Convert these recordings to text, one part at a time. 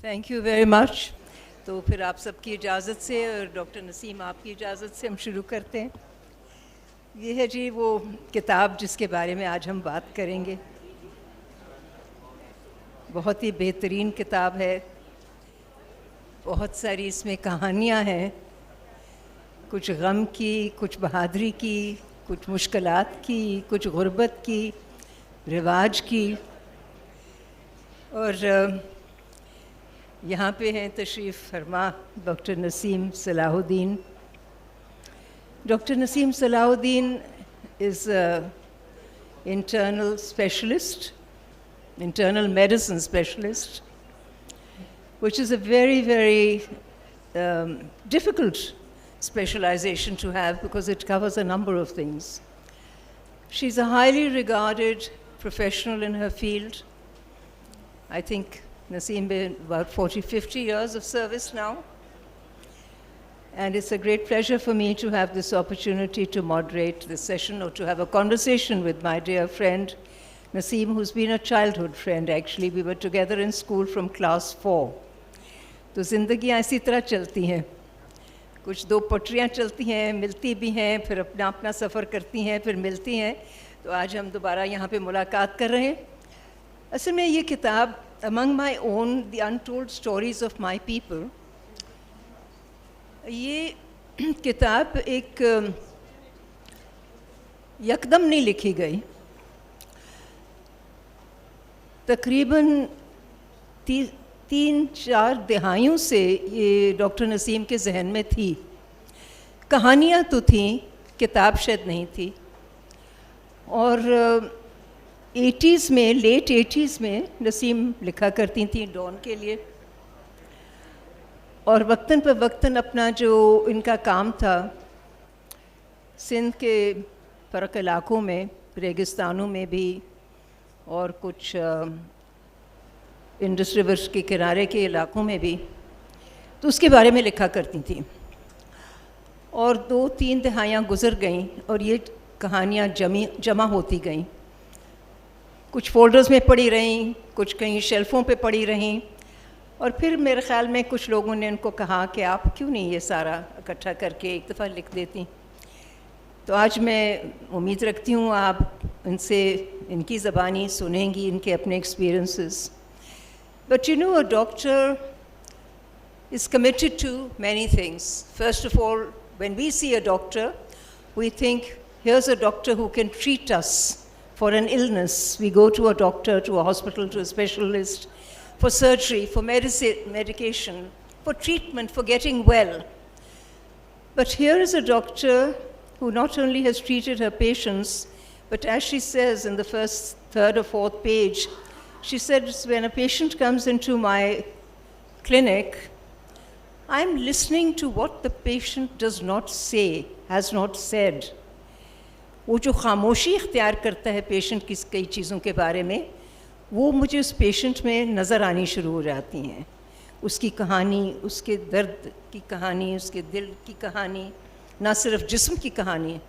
Thank you very much. तो फिर आप सबकी इजाज़त से और डॉक्टर नसीम आपकी इजाज़त से हम शुरू करते हैं. ये है जी वो किताब जिसके बारे में आज हम बात करेंगे. बहुत ही बेहतरीन किताब है. बहुत सारी इसमें कहानियाँ हैं, कुछ गम की, कुछ बहादुरी की, कुछ मुश्किलात की, कुछ गुर्बत की, रिवाज की. और यहाँ पे हैं तशरीफ़ फरमा doctor Naseem Salahuddin. Doctor Naseem Salahuddin is an internal specialist, internal medicine specialist, which is a very, very difficult specialization to have because it covers a number of things. She's a highly regarded professional in her field. I think Naseem been about 40, 50 years of service now. And it's a great pleasure for me to have this opportunity to moderate this session or to have a conversation with my dear friend, Naseem, who's been a childhood friend actually. We were together in school from class 4. तो ज़िंदगियाँ इसी तरह चलती हैं. कुछ दो पटरियाँ चलती हैं, मिलती भी हैं, फिर अपना अपना सफ़र करती हैं, फिर मिलती हैं. तो आज हम दोबारा यहाँ पे मुलाकात कर रहे हैं. असल में ये किताब Among my own, the Untold Stories of My People, ये किताब एक यकदम नहीं लिखी गई. तकरीबन 3-4 दहाइयों से ये डॉक्टर नसीम के जहन में थी. कहानियाँ तो थीं, किताब शायद नहीं थी. और 80s में, लेट 80s में नसीम लिखा करती थी डॉन के लिए. और वक्तन पर वक्तन अपना जो इनका काम था सिंध के फ़र्क इलाक़ों में, रेगिस्तानों में भी और कुछ इंडस रिवर के किनारे के इलाक़ों में भी, तो उसके बारे में लिखा करती थी. और 2-3 दहाइयाँ गुज़र गईं और ये कहानियाँ जमा होती गईं. कुछ फ़ोल्डर्स में पड़ी रहीं, कुछ कहीं शेल्फ़ों पे पड़ी रहीं. और फिर मेरे ख़्याल में कुछ लोगों ने उनको कहा कि आप क्यों नहीं ये सारा इकट्ठा करके एक दफ़ा लिख देती. तो आज मैं उम्मीद रखती हूँ आप इनसे इनकी ज़बानी सुनेंगी, इनके अपने experiences. But you know, a doctor is committed to many things. First of all, when we see a doctor, we think, here's a doctor who can treat us for an illness. We go to a doctor, to a hospital, to a specialist, for surgery, for medication, for treatment, for getting well. But here is a doctor who not only has treated her patients, but as she says in the first, third or fourth page, she says, when a patient comes into my clinic, I'm listening to what the patient does not say, has not said. वो जो खामोशी इख्तियार करता है patient की कई चीज़ों के बारे में, वो मुझे उस पेशेंट में नज़र आनी शुरू हो जाती हैं. उसकी कहानी, उसके दर्द की कहानी, उसके दिल की कहानी, ना सिर्फ जिस्म की कहानी,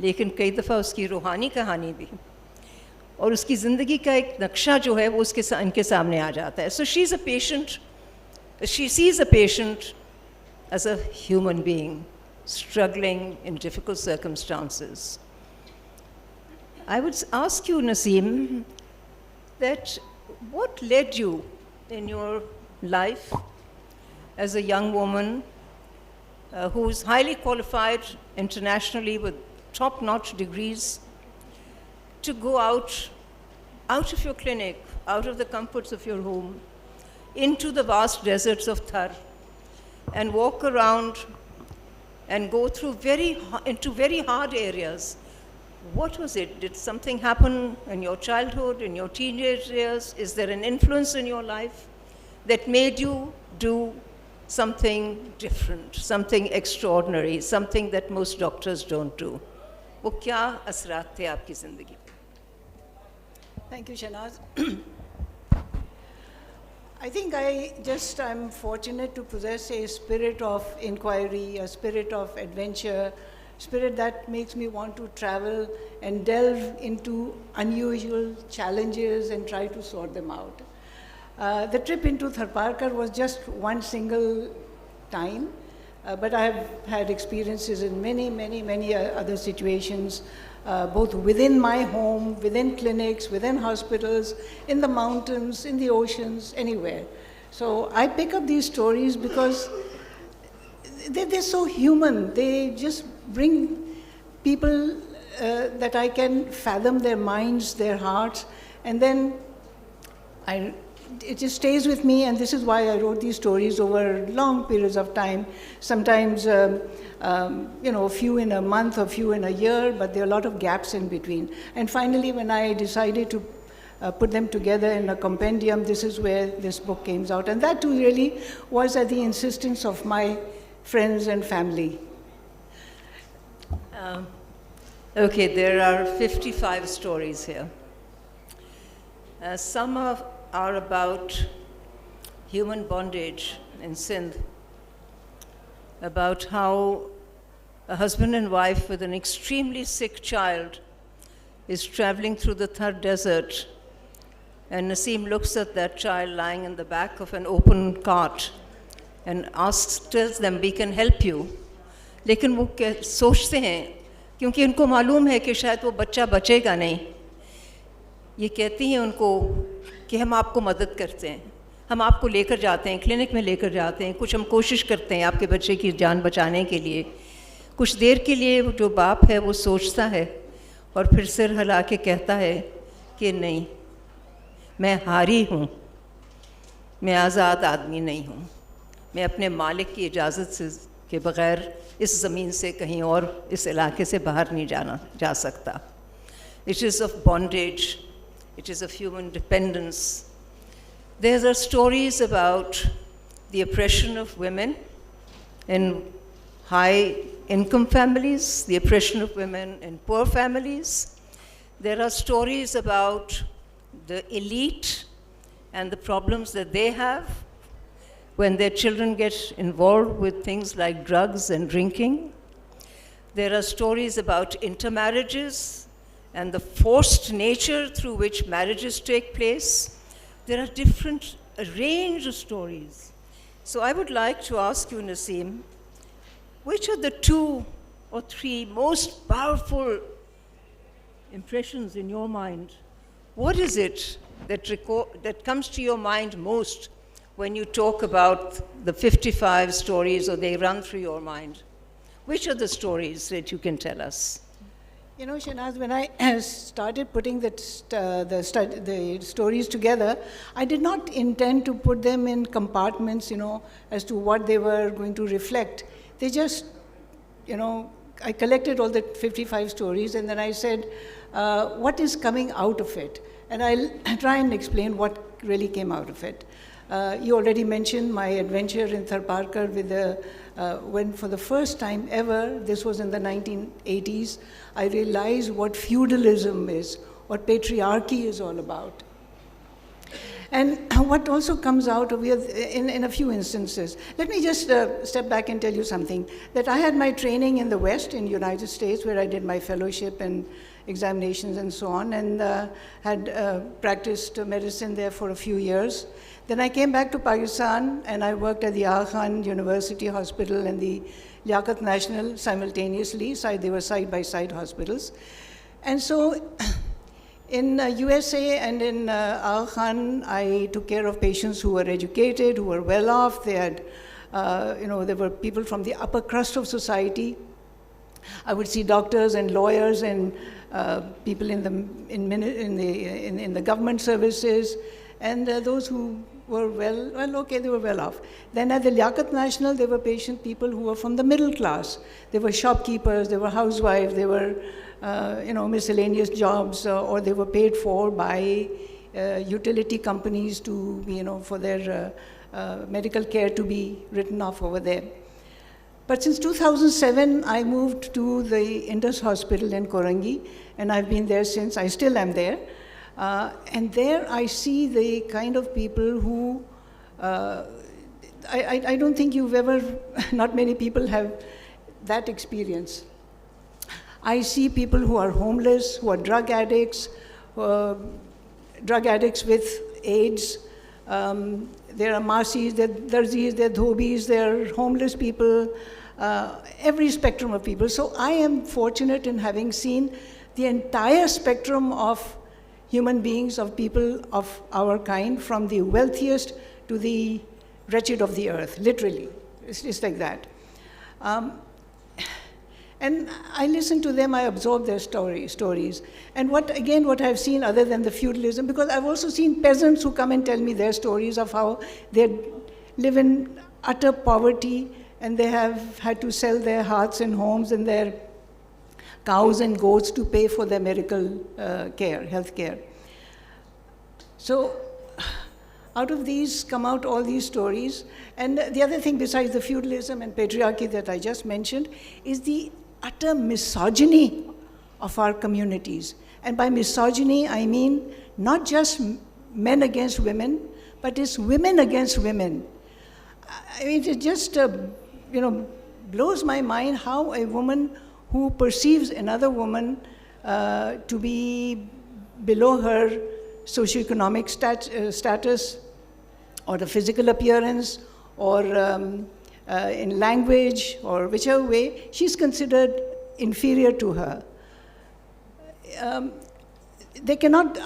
लेकिन कई दफ़ा उसकी रूहानी कहानी भी, और उसकी ज़िंदगी का एक नक्शा जो है वो इनके सामने आ जाता है. So she sees a patient as a human being struggling in difficult circumstances. I would ask you, Naseem, that what led you in your life as a young woman who is highly qualified internationally with top-notch degrees to go out of your clinic, out of the comforts of your home, into the vast deserts of Thar, and walk around and go through into very hard areas? What was it? Did something happen in your childhood, in your teenage years? Is there an influence in your life that made you do something different, something extraordinary, something that most doctors don't do? वो क्या असरात थे आपकी ज़िंदगी पे? Thank you, Shahnaz. I think I'm fortunate to possess a spirit of inquiry, a spirit of adventure, spirit that makes me want to travel and delve into unusual challenges and try to sort them out. The trip into Tharparkar was just one single time, but I have had experiences in many other situations, both within my home, within clinics, within hospitals, in the mountains, in the oceans, anywhere. So I pick up these stories because they're so human. They just bring people that I can fathom their minds, their hearts, and then it just stays with me, and this is why I wrote these stories over long periods of time, sometimes a few in a month, a few in a year, but there are a lot of gaps in between. And finally, when I decided to put them together in a compendium, this is where this book came out. And that too really was at the insistence of my friends and family. Okay, there are 55 stories here. Some are about human bondage in Sindh, about how a husband and wife with an extremely sick child is traveling through the Thar desert, and Naseem looks at that child lying in the back of an open cart and tells them, we can help you. लेकिन वो सोचते हैं, क्योंकि उनको मालूम है कि शायद वो बच्चा बचेगा नहीं, ये कहती हैं उनको कि हम आपको मदद करते हैं, हम आपको लेकर जाते हैं, क्लिनिक में लेकर जाते हैं, कुछ हम कोशिश करते हैं आपके बच्चे की जान बचाने के लिए। कुछ देर के लिए जो बाप है वो सोचता है और फिर सिर हिला के कहता है कि नहीं, मैं हारी हूँ, मैं आज़ाद आदमी नहीं हूँ, मैं अपने मालिक की इजाज़त से के बग़ैर इस ज़मीन से कहीं और इस इलाके से बाहर नहीं जा सकता। It is of bondage. It is of human dependence. There are stories about the oppression of women in high-income families, the oppression of women in poor families. There are stories about the elite and the problems that they have when their children get involved with things like drugs and drinking. There are stories about intermarriages and the forced nature through which marriages take place. There are a range of stories. So I would like to ask you, Naseem, which are the 2 or 3 most powerful impressions in your mind? What is it that comes to your mind most when you talk about the 55 stories, or they run through your mind? Which are the stories that you can tell us? You know, Shahnaz, when I started putting the stories together, I did not intend to put them in compartments, as to what they were going to reflect. They just, I collected all the 55 stories, and then I said, what is coming out of it? And I'll try and explain what really came out of it. You already mentioned my adventure in Tharparkar when for the first time ever, this was in the 1980s, I realized what feudalism is, what patriarchy is all about. And what also comes out of it in a few instances. Let me just step back and tell you something. That I had my training in the West, in the United States, where I did my fellowship and examinations and so on, and had practiced medicine there for a few years. Then I came back to Pakistan, and I worked at the Aga Khan University Hospital and the Liaquat National simultaneously. They were side-by-side hospitals. And so in USA and in Aga Khan, I took care of patients who were educated, who were well off. They had, there were people from the upper crust of society. I would see doctors and lawyers and people in the government services, and those who were they were well off. Then at the Liaquat National, there were people who were from the middle class. They were shopkeepers, they were housewives, they were miscellaneous jobs, or they were paid for by utility companies to, for their medical care to be written off over there. But since 2007, I moved to the Indus Hospital in Korangi, and I've been there since. I still am there. And there I see the kind of people who, I don't think you've ever, not many people have that experience. I see people who are homeless, who are drug addicts with AIDS. There are Masis, there are Darzis, there are Dhobis, there are homeless people, every spectrum of people. So I am fortunate in having seen the entire spectrum of human beings, of people of our kind, from the wealthiest to the wretched of the earth, literally. It's like that. And I listen to them, I absorb their stories. And what I've seen other than the feudalism, because I've also seen peasants who come and tell me their stories of how they live in utter poverty and they have had to sell their hearths and homes and their cows and goats to pay for their medical health care. So out of these come out all these stories. And the other thing besides the feudalism and patriarchy that I just mentioned is the utter misogyny of our communities. And by misogyny, I mean not just men against women, but it's women against women. I mean, it just, blows my mind how a woman who perceives another woman to be below her socioeconomic status, or the physical appearance, or in language, or whichever way, she's considered inferior to her.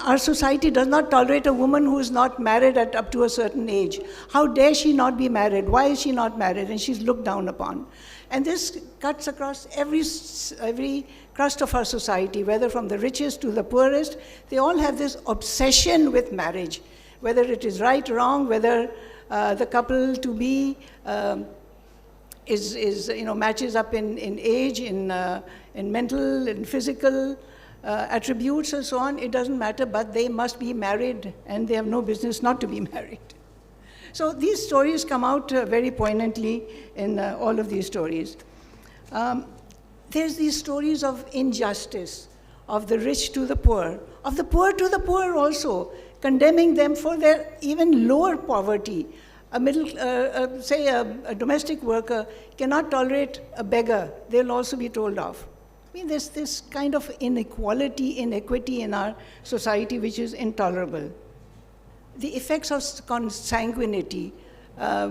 Our society does not tolerate a woman who is not married up to a certain age. How dare she not be married? Why is she not married? And she's looked down upon. And this cuts across every crust of our society, whether from the richest to the poorest. They all have this obsession with marriage, whether it is right, wrong, whether the couple to be matches up in age, in mental, in physical attributes and so on. It doesn't matter, but they must be married, and they have no business not to be married. So these stories come out very poignantly in all of these stories. There's these stories of injustice, of the rich to the poor, of the poor to the poor also, condemning them for their even lower poverty. Say a domestic worker cannot tolerate a beggar, they'll also be told off. I mean, there's this kind of inequity in our society which is intolerable. The effects of consanguinity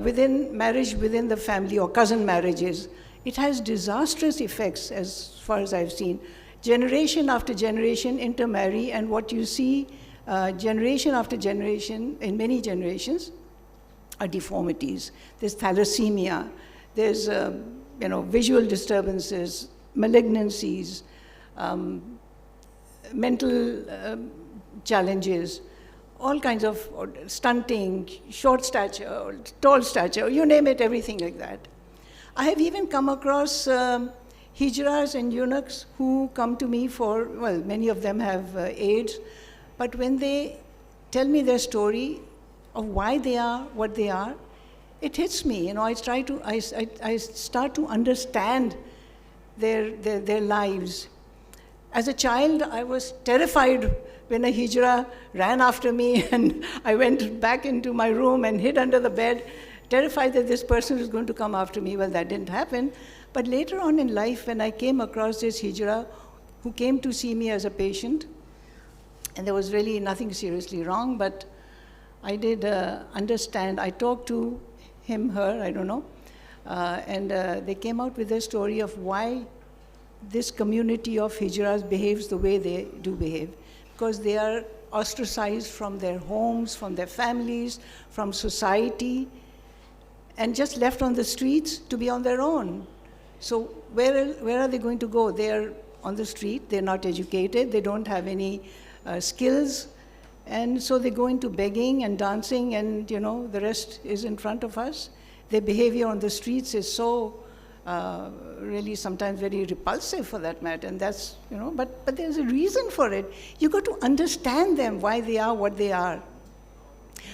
within marriage, within the family, or cousin marriages, it has disastrous effects as far as I've seen. Generation after generation intermarry, and what you see generation after generation, in many generations, are deformities. There's thalassemia, there's visual disturbances, malignancies, mental challenges, all kinds of stunting, short stature, tall stature, you name it, everything like that. I have even come across hijras and eunuchs who come to me for, well, many of them have AIDS, but when they tell me their story of why they are what they are, it hits me. I start to understand their lives. As a child, I was terrified when a hijra ran after me, and I went back into my room and hid under the bed, terrified that this person was going to come after me. Well, that didn't happen. But later on in life, when I came across this hijra who came to see me as a patient, and there was really nothing seriously wrong, but I did understand. I talked to him, her, I don't know, and they came out with a story of why this community of hijras behaves the way they do behave. Because they are ostracized from their homes, from their families, from society, and just left on the streets to be on their own. So where are they going to go? They are on the street, they're not educated, they don't have any skills, and so they go into begging and dancing, and the rest is in front of us. Their behavior on the streets is so really sometimes very repulsive, for that matter, and that's, but there's a reason for it. You got to understand them, why they are what they are.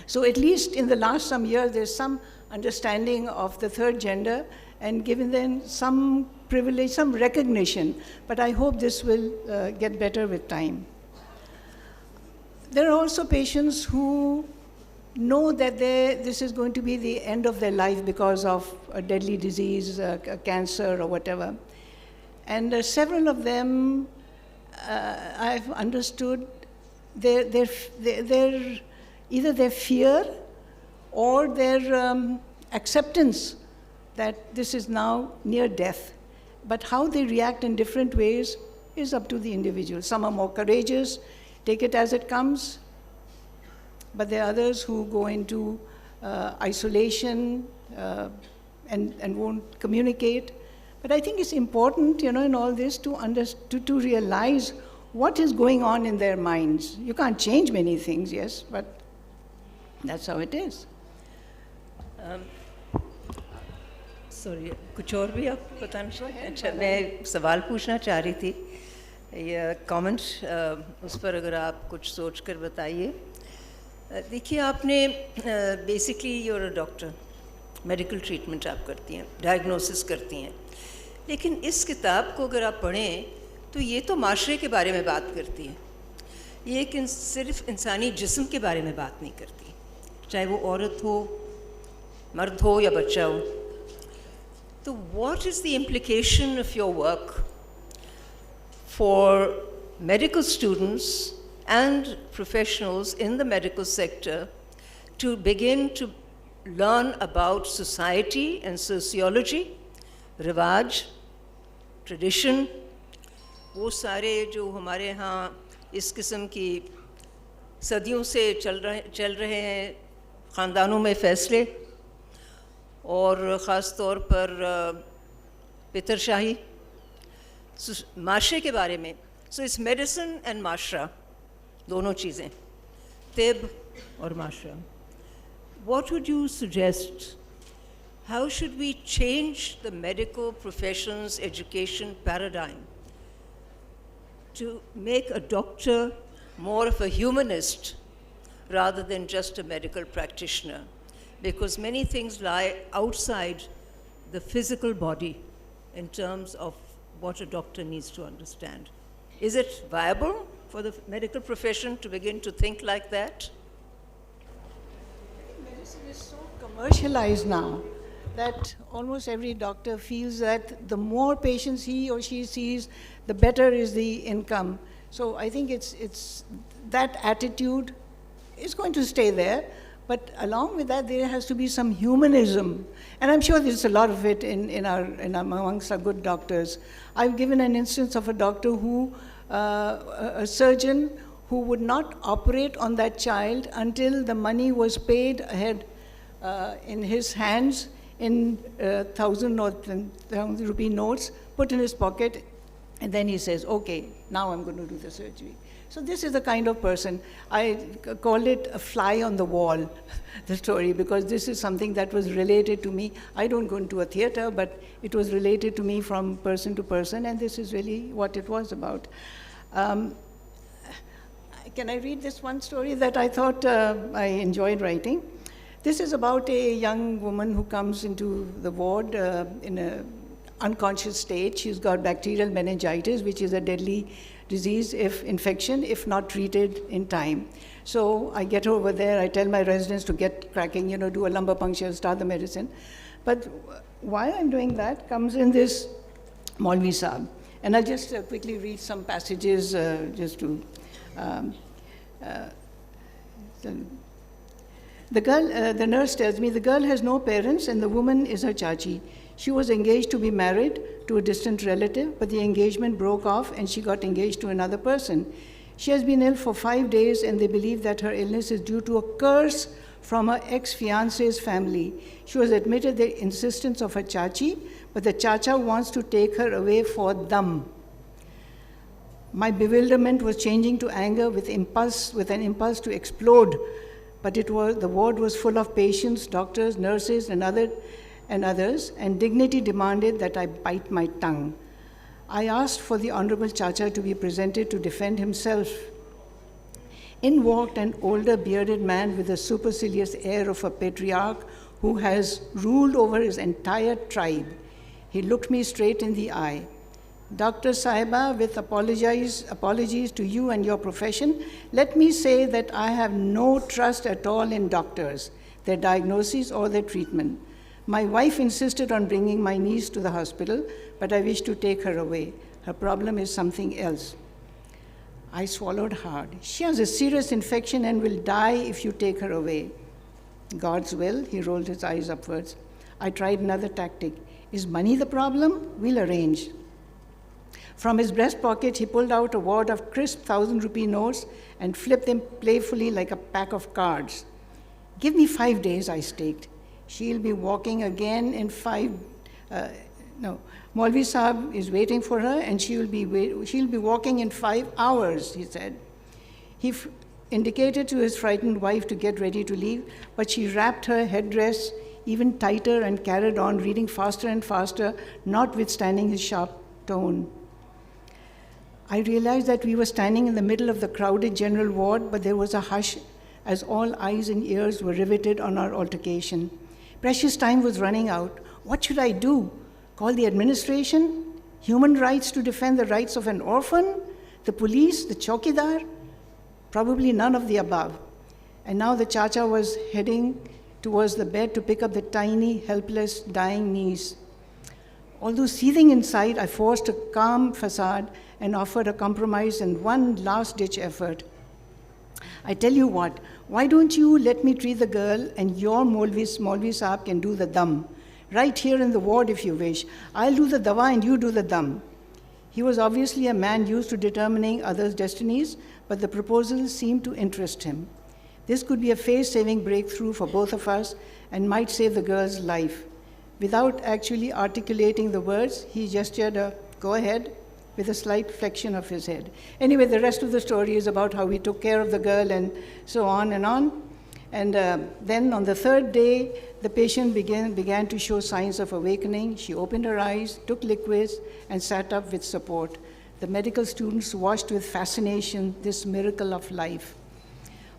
So at least in the last some years, there's some understanding of the third gender and giving them some privilege, some recognition, but I hope this will get better with time. there are also patients who know that this is going to be the end of their life because of a deadly disease, a cancer or whatever. And several of them, I've understood, either their fear or their acceptance that this is now near death. But how they react in different ways is up to the individual. Some are more courageous, take it as it comes, but there are others who go into isolation and won't communicate. But I think it's important, in all this to realize what is going on in their minds. You can't change many things, yes, but that's how it is. Sorry कुछ और भी आप बताना चाहिए? अच्छा, मैं सवाल पूछना चाह रही थी या कमेंट उस पर अगर आप कुछ सोच कर बताइए. देखिए, आपने basically you're a doctor, medical treatment आप करती हैं, डायग्नोसिस करती हैं, लेकिन इस किताब को अगर आप पढ़ें तो ये तो माशरे के बारे में बात करती है, ये सिर्फ इंसानी जिस्म के बारे में बात नहीं करती, चाहे वो औरत हो, मर्द हो या बच्चा हो. So what is the implication of your work for medical students and professionals in the medical sector to begin to learn about society and sociology, रिवाज, tradition, वो सारे जो हमारे यहाँ इस किस्म की सदियों से चल रहे हैं ख़ानदानों में फ़ैसले, और ख़ास तौर पर पितरशाही, माशरे के बारे में. सो इट्स मेडिसिन एंड माशरा, दोनों चीज़ें, तिब और माशरा. What would you suggest? How should we change the medical profession's education paradigm to make a doctor more of a humanist rather than just a medical practitioner? Because many things lie outside the physical body in terms of what a doctor needs to understand. Is it viable for the medical profession to begin to think like that? Medicine is so commercialized now that almost every doctor feels that the more patients he or she sees, the better is the income. So I think it's that attitude is going to stay there. But along with that, there has to be some humanism. And I'm sure there's a lot of it amongst our good doctors. I've given an instance of a doctor who, a surgeon who would not operate on that child until the money was paid ahead in his hands in 1,000 or 1,000 rupee notes, put in his pocket, and then he says, okay, now I'm going to do the surgery. So this is the kind of person. I call it a fly on the wall, the story, because this is something that was related to me. I don't go into a theater, but it was related to me from person to person, and this is really what it was about. Can I read this one story that I thought I enjoyed writing? This is about a young woman who comes into the ward in an unconscious state. She's got bacterial meningitis, which is a deadly disease infection if not treated in time. So I get her over there, I tell my residents to get cracking, do a lumbar puncture, start the medicine. But while I'm doing that, comes in this Maulvi Saab. And I'll just quickly read some passages just to... the nurse tells me, the girl has no parents and the woman is her chachi. She was engaged to be married to a distant relative, but the engagement broke off and she got engaged to another person. She has been ill for 5 days and they believe that her illness is due to a curse from her ex-fiance's family. She was admitted the insistence of her chachi, but the chacha wants to take her away for dam. My bewilderment was changing to anger with an impulse to explode, but the ward was full of patients, doctors, nurses, and others, and dignity demanded that I bite my tongue. I asked for the Honorable Chacha to be presented to defend himself. In walked an older bearded man with the supercilious air of a patriarch who has ruled over his entire tribe. He looked me straight in the eye. Dr. Sahiba, with apologies to you and your profession, let me say that I have no trust at all in doctors, their diagnosis or their treatment. My wife insisted on bringing my niece to the hospital, but I wish to take her away. Her problem is something else. I swallowed hard. She has a serious infection and will die if you take her away. God's will, he rolled his eyes upwards. I tried another tactic. Is money the problem? We'll arrange. From his breast pocket, he pulled out a wad of crisp 1,000-rupee notes and flipped them playfully like a pack of cards. Give me 5 days, I staked. She'll be walking again in Maulvi Sahib is waiting for her and she'll be walking in 5 hours, he said. He indicated to his frightened wife to get ready to leave, but she wrapped her headdress even tighter and carried on, reading faster and faster, notwithstanding his sharp tone. I realized that we were standing in the middle of the crowded general ward, but there was a hush as all eyes and ears were riveted on our altercation. Precious time was running out. What should I do? Call the administration? Human rights to defend the rights of an orphan? The police? The chowkidar? Probably none of the above. And now the chacha was heading towards the bed to pick up the tiny, helpless, dying niece. Although seething inside, I forced a calm facade and offered a compromise and one last-ditch effort. I tell you what, why don't you let me treat the girl and your Maulvi Sahib can do the dam? Right here in the ward if you wish. I'll do the dawa and you do the dam. He was obviously a man used to determining others' destinies, but the proposal seemed to interest him. This could be a face-saving breakthrough for both of us and might save the girl's life. Without actually articulating the words, he gestured a go ahead with a slight flexion of his head. Anyway, the rest of the story is about how we took care of the girl and so on and on. And then on the 3rd day, the patient began to show signs of awakening. She opened her eyes, took liquids, and sat up with support. The medical students watched with fascination this miracle of life.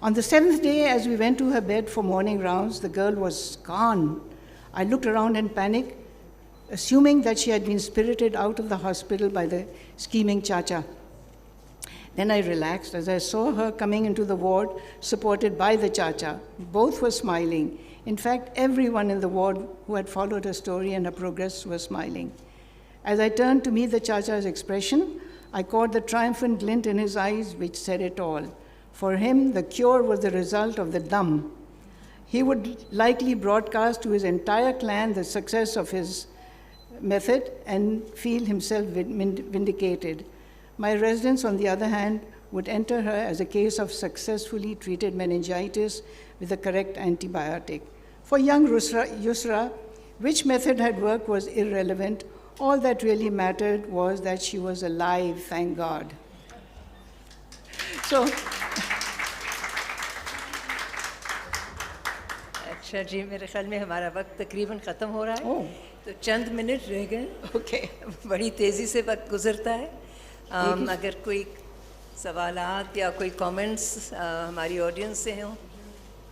On the 7th day, as we went to her bed for morning rounds, the girl was gone. I looked around in panic, assuming that she had been spirited out of the hospital by the scheming chacha. Then I relaxed as I saw her coming into the ward, supported by the chacha. Both were smiling. In fact, everyone in the ward who had followed her story and her progress was smiling. As I turned to meet the chacha's expression, I caught the triumphant glint in his eyes, which said it all. For him, the cure was the result of the dam. He would likely broadcast to his entire clan the success of his method and feel himself vindicated. My residents, on the other hand, would enter her as a case of successfully treated meningitis with the correct antibiotic. For young Yusra, which method had worked was irrelevant. All that really mattered was that she was alive, thank God. So, अच्छा जी, मेरे ख्याल में हमारा वक्त तकरीबन ख़त्म हो रहा है, तो चंद मिनट रह गए। ओके, बड़ी तेज़ी से वक्त गुजरता है। अगर कोई सवालात या कोई कमेंट्स हमारी ऑडियंस से हों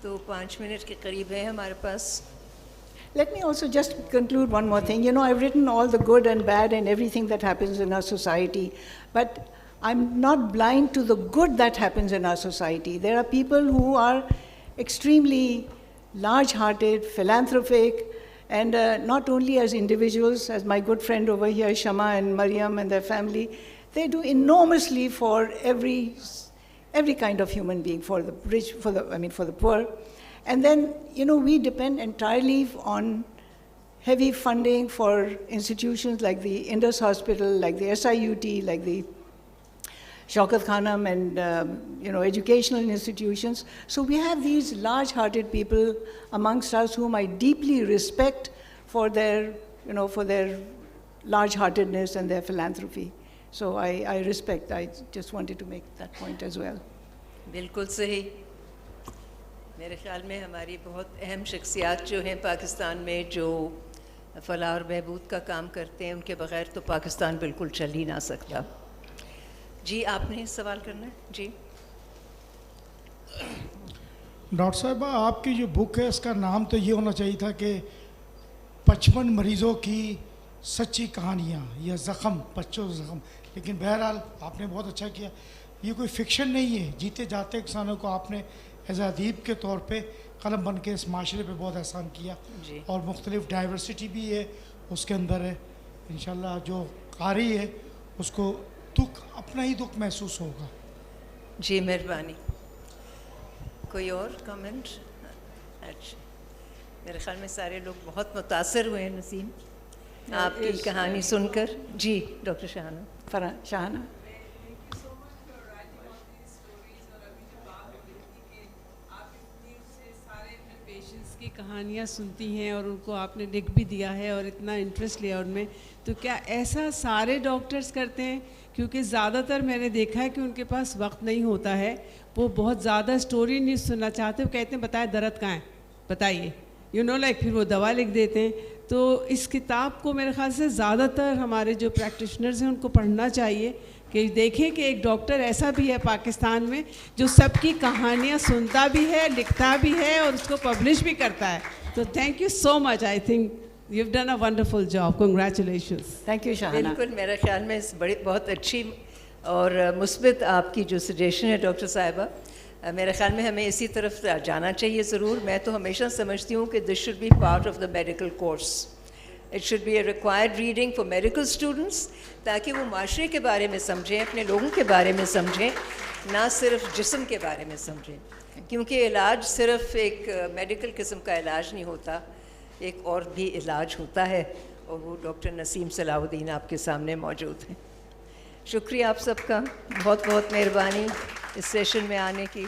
तो 5 मिनट के करीब है हमारे पास। Let me also just conclude one more thing. You know, I've written all the good and bad and everything that happens in our society, but I'm not blind to the good that happens in our society. There are people who are extremely large-hearted, philanthropic, and not only as individuals, as my good friend over here, Shama and Mariam and their family, they do enormously for every kind of human being, for the rich, for the poor. And then, you know, we depend entirely on heavy funding for institutions like the Indus Hospital, like the SIUT, like the Shaukat Khanam and, educational institutions. So we have these large-hearted people amongst us whom I deeply respect for their, for their large-heartedness and their philanthropy. So I respect, I just wanted to make that point as well. बिल्कुल सही। मेरे ख्याल में हमारी बहुत अहम शख्सियात जो हैं पाकिस्तान में जो फलाह और बहबूद का काम करते हैं, उनके बग़ैर तो पाकिस्तान बिल्कुल चल ही ना सकता। जी, आपने सवाल करना है? जी। डॉक्टर साहबा, आपकी जो बुक है इसका नाम तो ये होना चाहिए था कि 55 मरीज़ों की सच्ची कहानियाँ या ज़ख़म, बच्चों का ज़ख़म। लेकिन बहरहाल आपने बहुत अच्छा किया, ये कोई फ़िक्शन नहीं है, जीते जाते इंसानों को आपने एज अदीब के तौर पे कलम बन के इस माशरे पे बहुत एहसान किया जी। और मुख्तलिफ डाइवर्सिटी भी है उसके अंदर है। इंशाल्लाह जो कारी है उसको दुख, अपना ही दुख महसूस होगा। जी मेहरबानी। कोई और कमेंट? अच्छा, मेरे ख्याल में सारे लोग बहुत मुतासर हुए हैं नसीम आपकी कहानी सुनकर। जी डॉक्टर शाहना। की कहानियाँ सुनती हैं और उनको आपने लिख भी दिया है और इतना इंटरेस्ट लिया उनमें, तो क्या ऐसा सारे डॉक्टर्स करते हैं? क्योंकि ज़्यादातर मैंने देखा है कि उनके पास वक्त नहीं होता है, वो बहुत ज़्यादा स्टोरी नहीं सुनना चाहते, वो कहते हैं बताए दर्द कहाँ है, बताइए, लाइक फिर वो दवा लिख देते हैं। तो इस किताब को मेरे ख्याल से ज़्यादातर हमारे जो प्रैक्टिशनर्स हैं उनको पढ़ना चाहिए कि देखें कि एक डॉक्टर ऐसा भी है पाकिस्तान में जो सबकी कहानियाँ सुनता भी है, लिखता भी है और उसको पब्लिश भी करता है। तो thank you so much, I think you have done a wonderful job, congratulations. Thank you Shahna. बिल्कुल, मेरे ख्याल में इस बड़ी बहुत अच्छी और मुस्बित आपकी जो सजेशन है डॉक्टर साहिबा, मेरे ख्याल में हमें इसी तरफ जाना चाहिए ज़रूर। मैं तो हमेशा समझती हूँ कि this should be part of the medical course, it should be A required reading for medical students, ताकि वो माशरे के बारे में समझें, अपने लोगों के बारे में समझें, ना सिर्फ जिस्म के बारे में समझें। क्योंकि इलाज सिर्फ एक मेडिकल किस्म का इलाज नहीं होता, एक और भी इलाज होता है, और वो डॉक्टर नसीम सलाहुद्दीन आपके सामने मौजूद हैं। शुक्रिया आप सबका, बहुत बहुत मेहरबानी इस सेशन में आने की।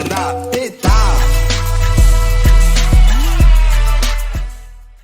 Da